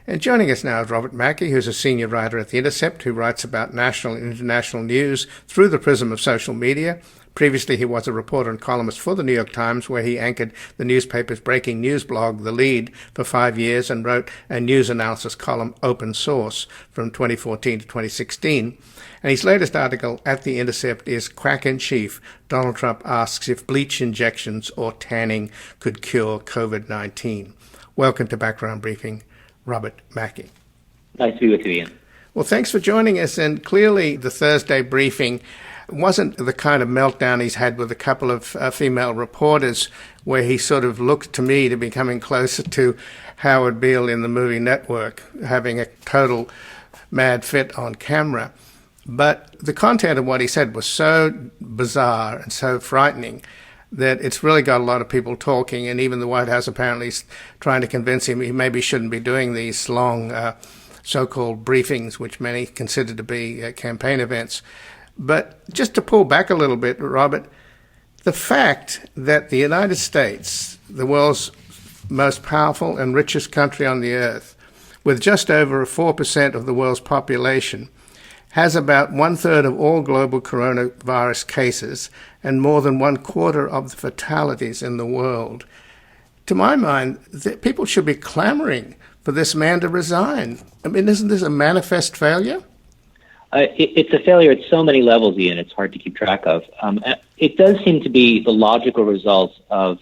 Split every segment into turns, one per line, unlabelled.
And joining us now is Robert Mackey, who's a senior writer at The Intercept, who writes about national and international news through the prism of social media. Previously, he was a reporter and columnist for the New York Times, where he anchored the newspaper's breaking news blog, The Lead, for 5 years and wrote a news analysis column, Open Source, from 2014 to 2016. And his latest article at The Intercept is Quack-in-Chief. Donald Trump asks if bleach injections or tanning could cure COVID-19. Welcome to Background Briefing, Robert Mackey.
Nice to be with you, Ian.
Well, thanks for joining us. And clearly the Thursday briefing wasn't the kind of meltdown he's had with a couple of female reporters, where he sort of looked to me to be coming closer to Howard Beale in the movie Network, having a total mad fit on camera. But the content of what he said was so bizarre and so frightening that it's really got a lot of people talking, and even the White House apparently is trying to convince him he maybe shouldn't be doing these long so-called briefings, which many consider to be campaign events. But just to pull back a little bit, Robert, the fact that the United States, the world's most powerful and richest country on the earth, with just over 4% of the world's population, has about 1/3 of all global coronavirus cases and more than 1/4 of the fatalities in the world. To my mind, people should be clamoring for this man to resign. I mean, isn't this a manifest failure?
It's a failure at so many levels, Ian. It's hard to keep track of. It does seem to be the logical result of,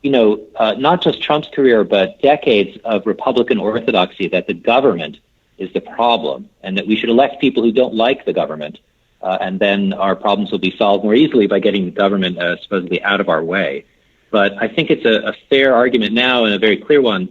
not just Trump's career, but decades of Republican orthodoxy that the government is the problem and that we should elect people who don't like the government. And then our problems will be solved more easily by getting the government supposedly out of our way. But I think it's a fair argument now, and a very clear one,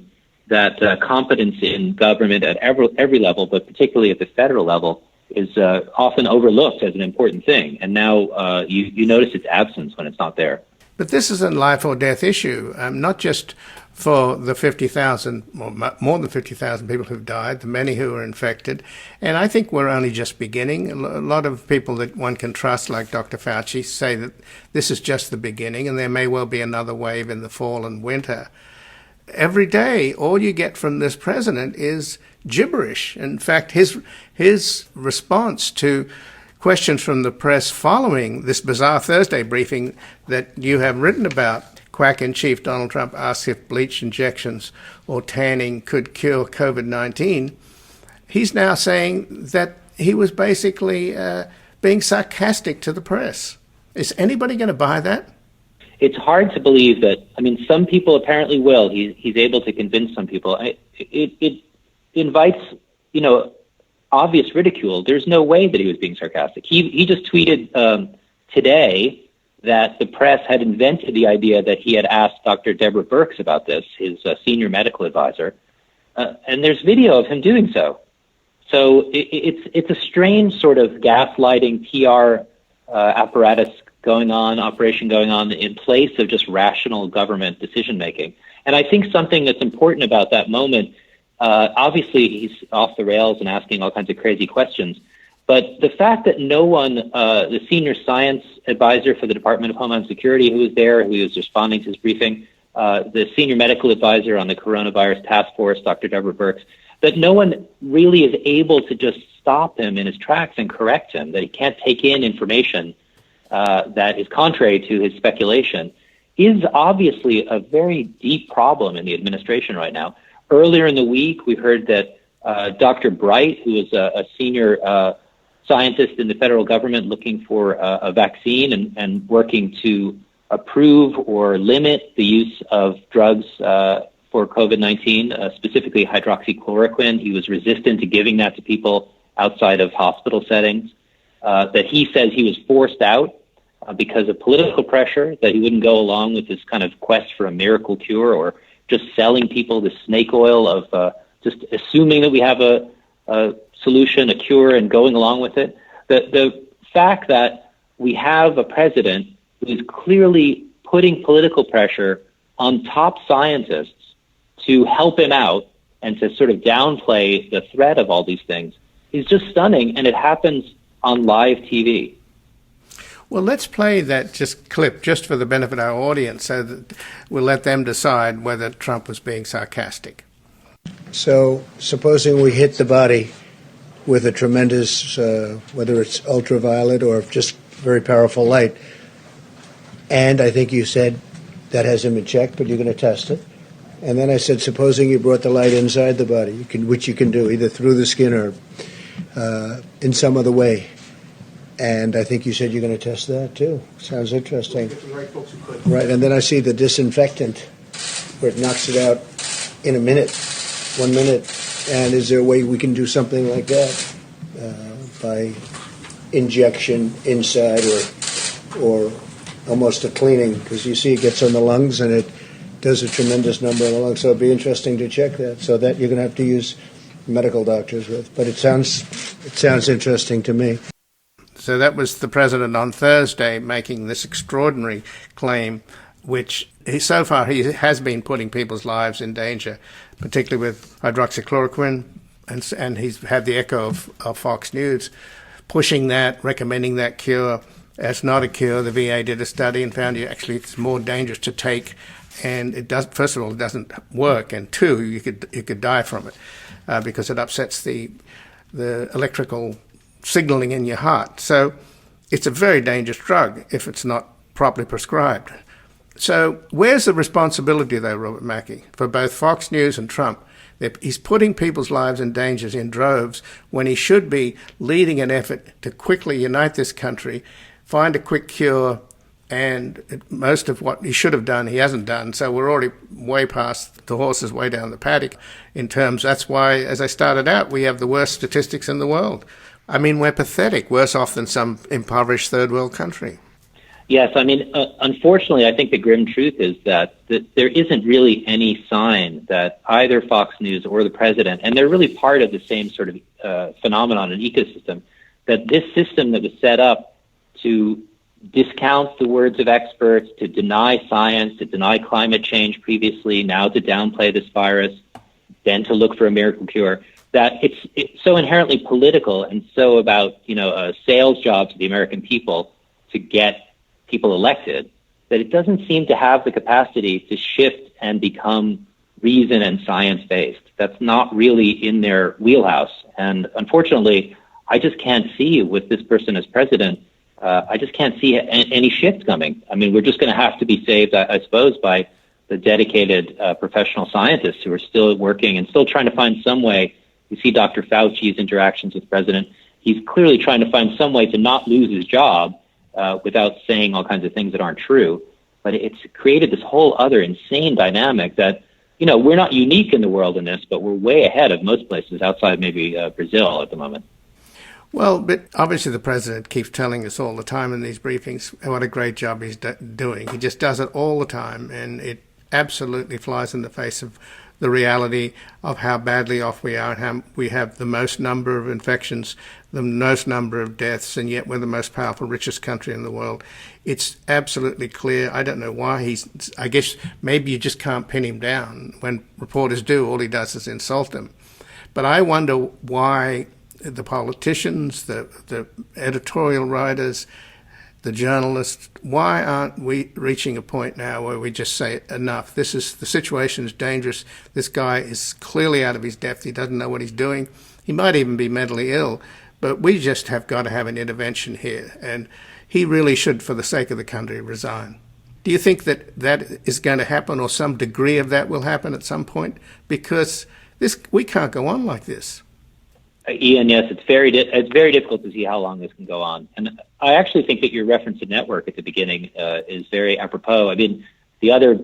that competence in government at every level, but particularly at the federal level, is often overlooked as an important thing. And now you notice its absence when it's not there.
But this is a life or death issue, not just for the 50,000, or more than 50,000 people who've died, the many who are infected. And I think we're only just beginning. A lot of people that one can trust, like Dr. Fauci, say that this is just the beginning and there may well be another wave in the fall and winter. Every day, all you get from this president is gibberish. In fact, his response to questions from the press following this bizarre Thursday briefing that you have written about, Quack-in-Chief Donald Trump asks if bleach injections or tanning could cure COVID-19, he's now saying that he was basically being sarcastic to the press. Is anybody going to buy that?
It's hard to believe that. I mean, some people apparently will. He's able to convince some people. It invites, obvious ridicule. There's no way that he was being sarcastic. He just tweeted today that the press had invented the idea that he had asked Dr. Deborah Birx about this, his senior medical advisor, and there's video of him doing so. So it's a strange sort of gaslighting PR apparatus operation going on in place of just rational government decision making. And I think something that's important about that moment, obviously he's off the rails and asking all kinds of crazy questions, but the fact that no one, the senior science advisor for the Department of Homeland Security who was there, who was responding to his briefing, the senior medical advisor on the coronavirus task force, Dr. Deborah Birx, that no one really is able to just stop him in his tracks and correct him, that he can't take in information that is contrary to his speculation, is obviously a very deep problem in the administration right now. Earlier in the week, we heard that Dr. Bright, who is a senior scientist in the federal government looking for a vaccine and working to approve or limit the use of drugs for COVID-19, specifically hydroxychloroquine. He was resistant to giving that to people outside of hospital settings, that he says he was forced out because of political pressure, that he wouldn't go along with this kind of quest for a miracle cure or just selling people the snake oil of just assuming that we have a solution, a cure, and going along with it. The fact that we have a president who is clearly putting political pressure on top scientists to help him out and to sort of downplay the threat of all these things is just stunning, and it happens on live TV.
Well, let's play that clip just for the benefit of our audience so that we'll let them decide whether Trump was being sarcastic.
So supposing we hit the body with a tremendous, whether it's ultraviolet or just very powerful light, and I think you said that has him in check, but you're going to test it. And then I said, supposing you brought the light inside the body, which you can do either through the skin or in some other way. And I think you said you're going to test that too. Sounds interesting. Right, and then I see the disinfectant where it knocks it out in a minute, 1 minute. And is there a way we can do something like that by injection inside or almost a cleaning? Because you see it gets on the lungs and it does a tremendous number on the lungs. So it'd be interesting to check that. So that you're going to have to use medical doctors with. But it sounds interesting to me.
So that was the president on Thursday making this extraordinary claim, which so far he has been putting people's lives in danger, particularly with hydroxychloroquine, and he's had the echo of Fox News pushing that, recommending that cure. As not a cure. The VA did a study and found it's more dangerous to take, and it does. First of all, it doesn't work, and two, you could die from it because it upsets the electrical signaling in your heart. So it's a very dangerous drug if it's not properly prescribed. So where's the responsibility, though, Robert Mackey, for both Fox News and Trump? He's putting people's lives in danger in droves when he should be leading an effort to quickly unite this country, find a quick cure, and most of what he should have done, he hasn't done. So we're already way past the horses, way down the paddock in terms. That's why, as I started out, we have the worst statistics in the world. I mean, we're pathetic, worse off than some impoverished third world country.
Yes, I mean, unfortunately, I think the grim truth is that there isn't really any sign that either Fox News or the president, and they're really part of the same sort of phenomenon and ecosystem, that this system that was set up to discount the words of experts, to deny science, to deny climate change previously, now to downplay this virus, then to look for a miracle cure, that it's so inherently political and so about, a sales job to the American people to get people elected, that it doesn't seem to have the capacity to shift and become reason and science-based. That's not really in their wheelhouse. And unfortunately, I just can't see with this person as president, I just can't see any shift coming. I mean, we're just going to have to be saved, I suppose, by the dedicated professional scientists who are still working and still trying to find some way. You see Dr. Fauci's interactions with the president. He's clearly trying to find some way to not lose his job without saying all kinds of things that aren't true. But it's created this whole other insane dynamic that, we're not unique in the world in this, but we're way ahead of most places outside maybe Brazil at the moment.
Well, but obviously the president keeps telling us all the time in these briefings what a great job he's doing. He just does it all the time, and it absolutely flies in the face of the reality of how badly off we are and how we have the most number of infections, the most number of deaths, and yet we're the most powerful, richest country in the world. It's absolutely clear. I don't know why I guess maybe you just can't pin him down. When reporters do, all he does is insult them. But I wonder why the politicians, the editorial writers, the journalists, why aren't we reaching a point now where we just say enough? The situation is dangerous. This guy is clearly out of his depth. He doesn't know what he's doing. He might even be mentally ill, but we just have got to have an intervention here. And he really should, for the sake of the country, resign. Do you think that is going to happen, or some degree of that will happen at some point? Because we can't go on like this.
Ian, yes, it's very difficult to see how long this can go on. And I actually think that your reference to Network at the beginning is very apropos. I mean, the other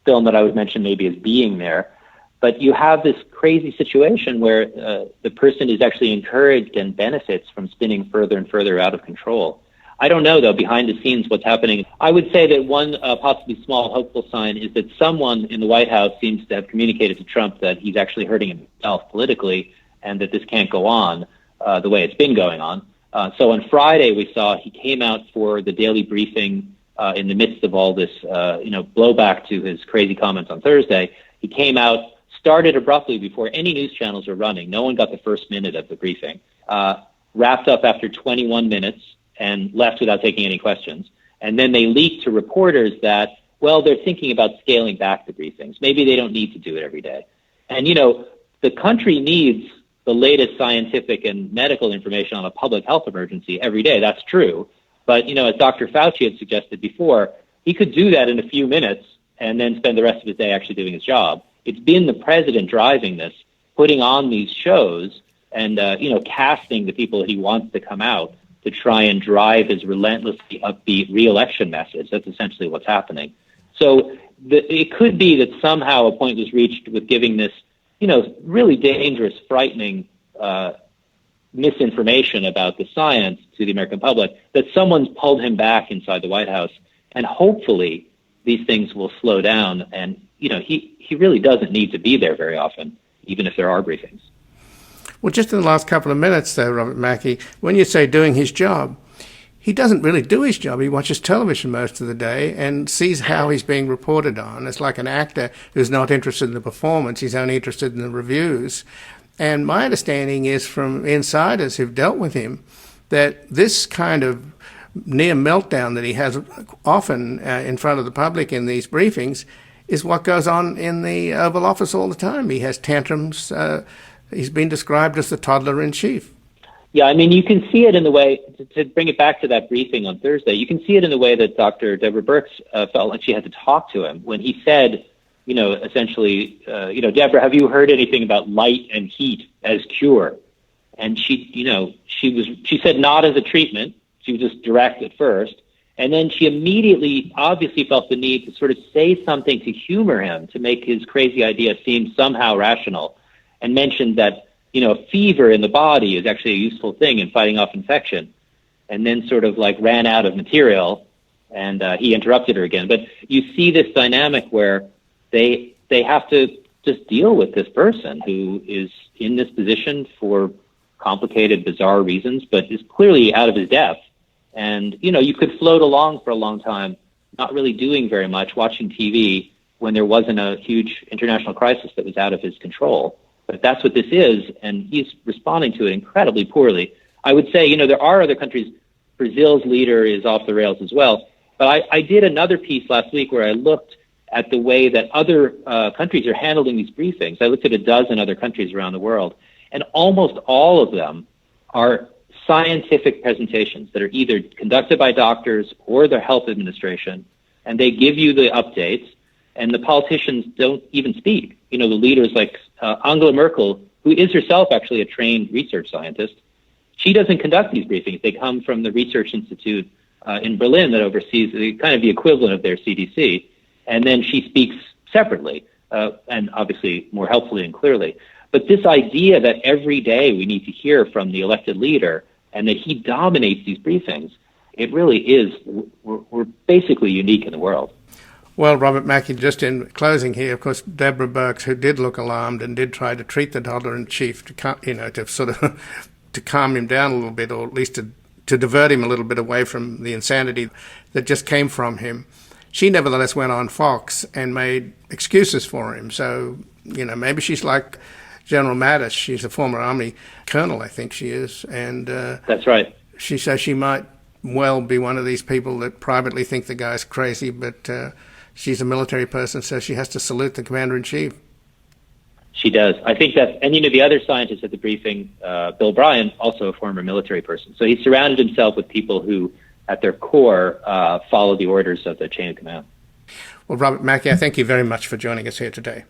film that I would mention maybe is Being There, but you have this crazy situation where the person is actually encouraged and benefits from spinning further and further out of control. I don't know, though, behind the scenes what's happening. I would say that one possibly small hopeful sign is that someone in the White House seems to have communicated to Trump that he's actually hurting himself politically, and that this can't go on the way it's been going on. So on Friday, we saw he came out for the daily briefing in the midst of all this, blowback to his crazy comments on Thursday. He came out, started abruptly before any news channels were running. No one got the first minute of the briefing. Wrapped up after 21 minutes and left without taking any questions. And then they leaked to reporters that, well, they're thinking about scaling back the briefings. Maybe they don't need to do it every day. And, the country needs the latest scientific and medical information on a public health emergency every day. That's true. But, as Dr. Fauci had suggested before, he could do that in a few minutes and then spend the rest of his day actually doing his job. It's been the president driving this, putting on these shows and, casting the people that he wants to come out to try and drive his relentlessly upbeat re-election message. That's essentially what's happening. So it could be that somehow a point was reached with giving this, really dangerous, frightening misinformation about the science to the American public, that someone's pulled him back inside the White House. And hopefully these things will slow down. And, he really doesn't need to be there very often, even if there are briefings.
Well, just in the last couple of minutes, though, Robert Mackey, when you say doing his job, he doesn't really do his job. He watches television most of the day and sees how he's being reported on. It's like an actor who's not interested in the performance. He's only interested in the reviews. And my understanding is from insiders who've dealt with him that this kind of near meltdown that he has often in front of the public in these briefings is what goes on in the Oval Office all the time. He has tantrums. He's been described as the toddler-in-chief.
Yeah, you can see it in the way, to bring it back to that briefing on Thursday, you can see it in the way that Dr. Deborah Birx felt like she had to talk to him when he said, essentially, Deborah, have you heard anything about light and heat as cure? And she said not as a treatment. She was just direct at first. And then she immediately obviously felt the need to sort of say something to humor him, to make his crazy idea seem somehow rational, and mentioned that, fever in the body is actually a useful thing in fighting off infection, and then sort of like ran out of material, and he interrupted her again. But you see this dynamic where they have to just deal with this person who is in this position for complicated, bizarre reasons, but is clearly out of his depth. And, you could float along for a long time, not really doing very much, watching TV when there wasn't a huge international crisis that was out of his control. But that's what this is, and he's responding to it incredibly poorly. I would say, there are other countries. Brazil's leader is off the rails as well. But I did another piece last week where I looked at the way that other countries are handling these briefings. I looked at a dozen other countries around the world, and almost all of them are scientific presentations that are either conducted by doctors or their health administration, and they give you the updates, and the politicians don't even speak. The leaders like Angela Merkel, who is herself actually a trained research scientist, she doesn't conduct these briefings. They come from the research institute in Berlin that oversees kind of the equivalent of their CDC, and then she speaks separately and obviously more helpfully and clearly. But this idea that every day we need to hear from the elected leader and that he dominates these briefings, it really is, we're basically unique in the world.
Well, Robert Mackey, just in closing here, of course, Deborah Birx, who did look alarmed and did try to treat the toddler-in-chief to sort of to calm him down a little bit, or at least to divert him a little bit away from the insanity that just came from him. She nevertheless went on Fox and made excuses for him. So, maybe she's like General Mattis. She's a former Army colonel, I think she is. And
that's right.
She says she might well be one of these people that privately think the guy's crazy, but she's a military person, so she has to salute the commander-in-chief.
She does. I think that, and the other scientist at the briefing, Bill Bryan, also a former military person. So he surrounded himself with people who, at their core, follow the orders of the chain of command.
Well, Robert Mackey, I thank you very much for joining us here today.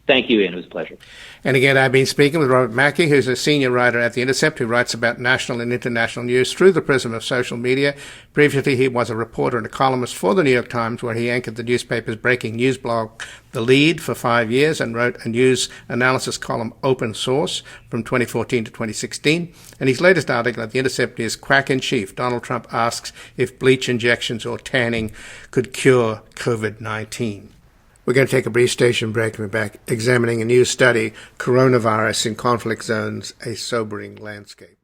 Thank you, Ian. It was a pleasure.
And again, I've been speaking with Robert Mackey, who's a senior writer at The Intercept, who writes about national and international news through the prism of social media. Previously, he was a reporter and a columnist for the New York Times, where he anchored the newspaper's breaking news blog, The Lead, for 5 years and wrote a news analysis column, Open Source, from 2014 to 2016. And his latest article at The Intercept is Quack-in-Chief. Donald Trump asks if bleach injections or tanning could cure COVID-19. We're going to take a brief station break and we're back examining a new study, Coronavirus in Conflict Zones, a Sobering Landscape.